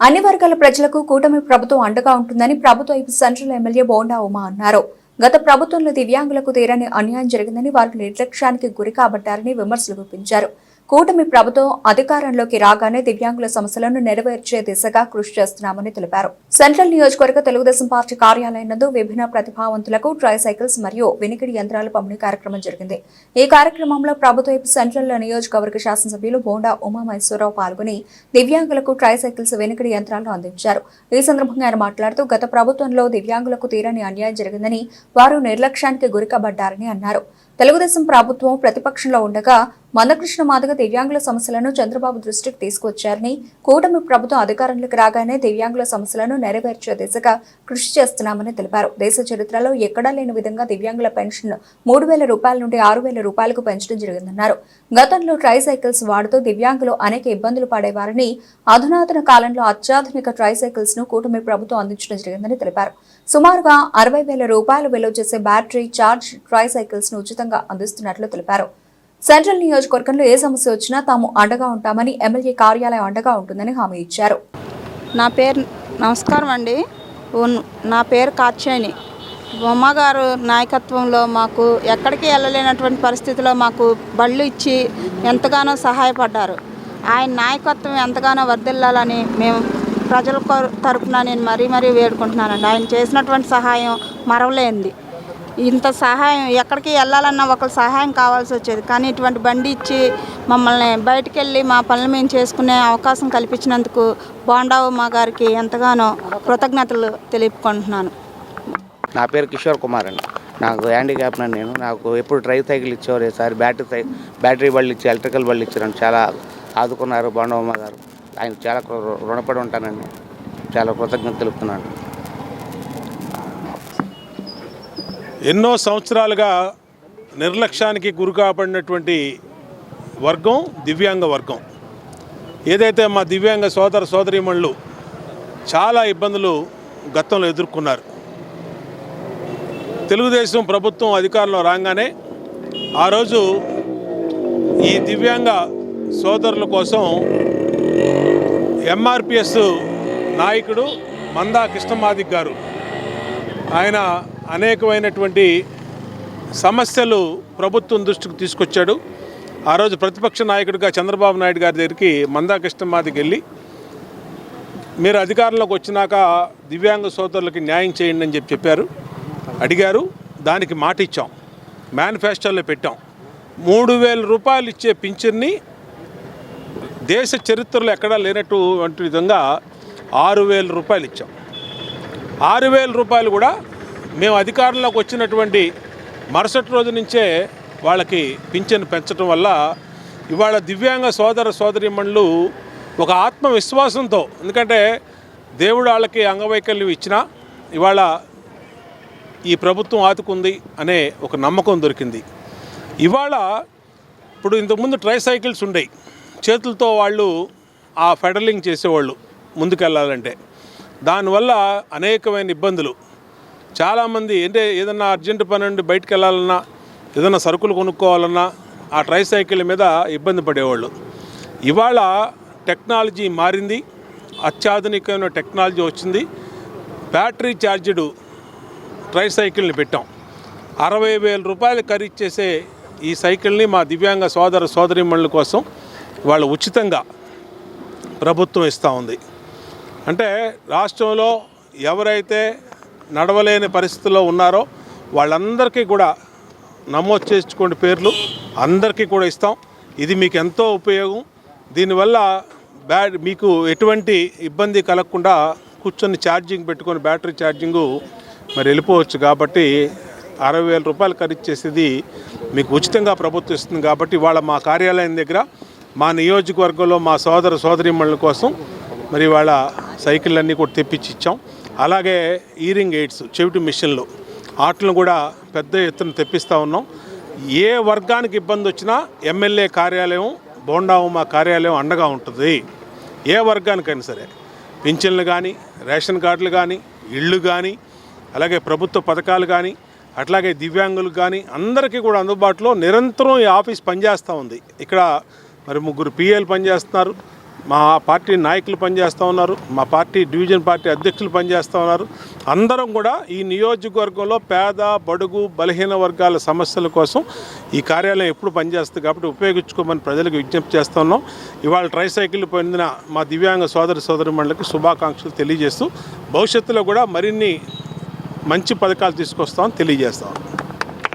అన్ని వర్గాల ప్రజలకు కూటమి ప్రభుత్వం అండగా ఉంటుందని ప్రభుత్వ సెంట్రల్ ఎమ్మెల్యే బోండా ఉమా అన్నారు. గత ప్రభుత్వంలో దివ్యాంగులకు తీరని అన్యాయం జరిగిందని వారు నిర్లక్ష్యానికి గురి కాబట్టారని విమర్శలు గుప్పించారు. కూటమి ప్రభుత్వం అధికారంలోకి రాగానే దివ్యాంగుల సమస్యలను నెరవేర్చే దిశగా కృషి చేస్తున్నామని తెలిపారు. సెంట్రల్ నియోజకవర్గ తెలుగుదేశం పార్టీ కార్యాలయం నందు విభిన్న ప్రతిభావంతులకు ట్రైసైకిల్స్ మరియు వినికిడి యంత్రాల పంపిణీ కార్యక్రమం జరిగింది. ఈ కార్యక్రమంలో ప్రభుత్వ సెంట్రల్ నియోజకవర్గ శాసనసభ్యులు బోండా ఉమామహేశ్వరరావు పాల్గొని దివ్యాంగులకు ట్రైసైకిల్స్ వినికిడి యంత్రాలను అందించారు. ఈ సందర్భంగా ఆయన మాట్లాడుతూ గత ప్రభుత్వంలో దివ్యాంగులకు తీరని అన్యాయం జరిగిందని వారు నిర్లక్ష్యానికి గురికబడ్డారని అన్నారు. తెలుగుదేశం ప్రభుత్వం ప్రతిపక్షంలో ఉండగా మందకృష్ణ మాదిగ దివ్యాంగుల సమస్యలను చంద్రబాబు దృష్టికి తీసుకొచ్చారని, కూటమి ప్రభుత్వం అధికారంలోకి రాగానే దివ్యాంగుల సమస్యలను నెరవేర్చే దిశగా కృషి చేస్తున్నామని తెలిపారు. దేశ చరిత్రలో ఎక్కడా లేని విధంగా దివ్యాంగుల పెన్షన్ 3,000 రూపాయల నుండి 6,000 రూపాయలకు పెంచడం జరిగిందన్నారు. గతంలో ట్రైసైకిల్స్ వాడుతూ దివ్యాంగులు అనేక ఇబ్బందులు పడేవారని, అధునాతన కాలంలో అత్యాధునిక ట్రైసైకిల్స్ ను కూటమి ప్రభుత్వం అందించడం జరిగిందని తెలిపారు. సుమారుగా 60,000 రూపాయలు విలువ చేసే బ్యాటరీ ఛార్జ్ ట్రైసైకిల్స్ ను ఉచితంగా అందిస్తున్నట్లు తెలిపారు. సెంట్రల్ నియోజకవర్గంలో ఏ సమస్య వచ్చినా తాము అండగా ఉంటామని, ఎమ్మెల్యే కార్యాలయం అండగా ఉంటుందని హామీ ఇచ్చారు. నమస్కారం అండి. నా పేరు కాత్యాయని. బొమ్మగారు నాయకత్వంలో మాకు ఎక్కడికి వెళ్ళలేనటువంటి పరిస్థితిలో మాకు బళ్ళు ఇచ్చి ఎంతగానో సహాయపడ్డారు. ఆయన నాయకత్వం ఎంతగానో వర్ధిల్లాలని మేము ప్రజల తరఫున నేను మరీ వేడుకుంటున్నానండి. ఆయన చేసినటువంటి సహాయం మరవలేనిది. ఇంత సహాయం ఎక్కడికి వెళ్ళాలన్నా ఒకరు సహాయం కావాల్సి వచ్చేది, కానీ ఇటువంటి బండి ఇచ్చి మమ్మల్ని బయటికి వెళ్ళి మా పనులు మేము చేసుకునే అవకాశం కల్పించినందుకు బోండా ఉమా గారికి ఎంతగానో కృతజ్ఞతలు తెలుపుకుంటున్నాను. నా పేరు కిషోర్ కుమార్ అండి. నాకు హ్యాండిక్యాప్ నేను నాకు ఎప్పుడు ట్రైసైకిల్ ఇచ్చేవారు, ఈసారి బ్యాటరీ బళ్ళు ఇచ్చి ఎలక్ట్రికల్ బళ్ళు ఇచ్చారని చాలా ఆదుకున్నారు బోండా ఉమా గారు. ఆయన చాలా రుణపడి ఉంటానండి. చాలా కృతజ్ఞత తెలుపుతున్నాను. ఎన్నో సంవత్సరాలుగా నిర్లక్ష్యానికి గురికాబడినటువంటి వర్గం దివ్యాంగ వర్గం. ఏదైతే మా దివ్యాంగ సోదరీమణులు చాలా ఇబ్బందులు గతంలో ఎదుర్కొన్నారు. తెలుగుదేశం ప్రభుత్వం అధికారంలో రాగానే ఆ రోజు ఈ దివ్యాంగ సోదరుల కోసం ఎంఆర్పిఎస్ నాయకుడు మందా కృష్ణమాదిక్ గారు ఆయన అనేకమైనటువంటి సమస్యలు ప్రభుత్వం దృష్టికి తీసుకొచ్చాడు. ఆ రోజు ప్రతిపక్ష నాయకుడిగా చంద్రబాబు నాయుడు గారి దగ్గరికి మందా కృష్ణమాదికి వెళ్ళి మీరు అధికారంలోకి వచ్చినాక దివ్యాంగ సోదరులకి న్యాయం చేయండి అని చెప్పారు, అడిగారు. దానికి మాట ఇచ్చాం, మేనిఫెస్టోలో పెట్టాం. 3,000 రూపాయలు ఇచ్చే పింఛన్ని దేశ చరిత్రలో ఎక్కడా లేనటువంటి విధంగా 6,000 రూపాయలు ఇచ్చాం. 6,000 రూపాయలు కూడా మేము అధికారంలోకి వచ్చినటువంటి మరుసటి రోజు నుంచే వాళ్ళకి పింఛన్ పెంచడం వల్ల ఇవాళ దివ్యాంగ సోదరీమణులు ఒక ఆత్మవిశ్వాసంతో, ఎందుకంటే దేవుడు వాళ్ళకి అంగవైకల్యం ఇచ్చినా ఇవాళ ఈ ప్రభుత్వం ఆదుకుంది అనే ఒక నమ్మకం దొరికింది. ఇవాళ ఇప్పుడు ఇంతకుముందు ట్రైసైకిల్స్ ఉండేవి, చేతులతో వాళ్ళు ఆ ఫెడలింగ్ చేసేవాళ్ళు ముందుకెళ్ళాలంటే. దానివల్ల అనేకమైన ఇబ్బందులు. చాలామంది అంటే ఏదన్నా అర్జెంటు పని నుండి బయటకు వెళ్ళాలన్నా, ఏదైనా సరుకులు కొనుక్కోవాలన్నా ఆ ట్రైసైకిల్ మీద ఇబ్బంది పడేవాళ్ళు. ఇవాళ టెక్నాలజీ మారింది, అత్యాధునికమైన టెక్నాలజీ వచ్చింది. బ్యాటరీ ఛార్జ్డ్ ట్రైసైకిల్ని పెట్టాం. 60,000 రూపాయలు ఖరీదు చేసే ఈ సైకిల్ని మా దివ్యాంగ సోదరీమణుల కోసం వాళ్ళు ఉచితంగా ప్రభుత్వం ఇస్తూ ఉంది. అంటే రాష్ట్రంలో ఎవరైతే నడవలేని పరిస్థితుల్లో ఉన్నారో వాళ్ళందరికీ కూడా నమోదు చేసుకోండి పేర్లు, అందరికీ కూడా ఇస్తాం. ఇది మీకు ఎంతో ఉపయోగం. దీనివల్ల మీకు ఎటువంటి ఇబ్బంది కలగకుండా కూర్చొని ఛార్జింగ్ పెట్టుకొని బ్యాటరీ ఛార్జింగు మరి వెళ్ళిపోవచ్చు. కాబట్టి 60,000 రూపాయలు ఖరీదు చేసేది మీకు ఉచితంగా ప్రభుత్వం ఇస్తుంది. కాబట్టి వాళ్ళ మా కార్యాలయం దగ్గర మా నియోజకవర్గంలో మా సోదరీమణుల కోసం మరి వాళ్ళ సైకిల్ అన్నీ కూడా తెప్పించి ఇచ్చాం. అలాగే ఈరింగ్ ఎయిడ్స్ చెవిటి మిషన్లు వాటిని కూడా పెద్ద ఎత్తున తెప్పిస్తూ ఉన్నాం. ఏ వర్గానికి ఇబ్బంది వచ్చినా ఎమ్మెల్యే కార్యాలయం బోండా ఉమా కార్యాలయం అండగా ఉంటుంది. ఏ వర్గానికైనా సరే, పింఛన్లు కానీ, రేషన్ కార్డులు కానీ, ఇళ్ళు కానీ, అలాగే ప్రభుత్వ పథకాలు కానీ, అట్లాగే దివ్యాంగులు కానీ అందరికీ కూడా అందుబాటులో నిరంతరం ఈ ఆఫీస్ పనిచేస్తూ ఉంది. ఇక్కడ మరి 3 పిఏలు పనిచేస్తున్నారు, మా పార్టీ నాయకులు పనిచేస్తూ ఉన్నారు, మా పార్టీ డివిజన్ పార్టీ అధ్యక్షులు పనిచేస్తూ ఉన్నారు. అందరం కూడా ఈ నియోజకవర్గంలో పేద బడుగు బలహీన వర్గాల సమస్యల కోసం ఈ కార్యాలయం ఎప్పుడు పనిచేస్తుంది కాబట్టి ఉపయోగించుకోమని ప్రజలకు విజ్ఞప్తి చేస్తూ ఉన్నాం. ఇవాళ ట్రైసైకిల్ పొందిన మా దివ్యాంగ సోదరిమణులకు శుభాకాంక్షలు తెలియజేస్తూ భవిష్యత్తులో కూడా మరిన్ని మంచి పథకాలు తీసుకొస్తామని తెలియజేస్తాం.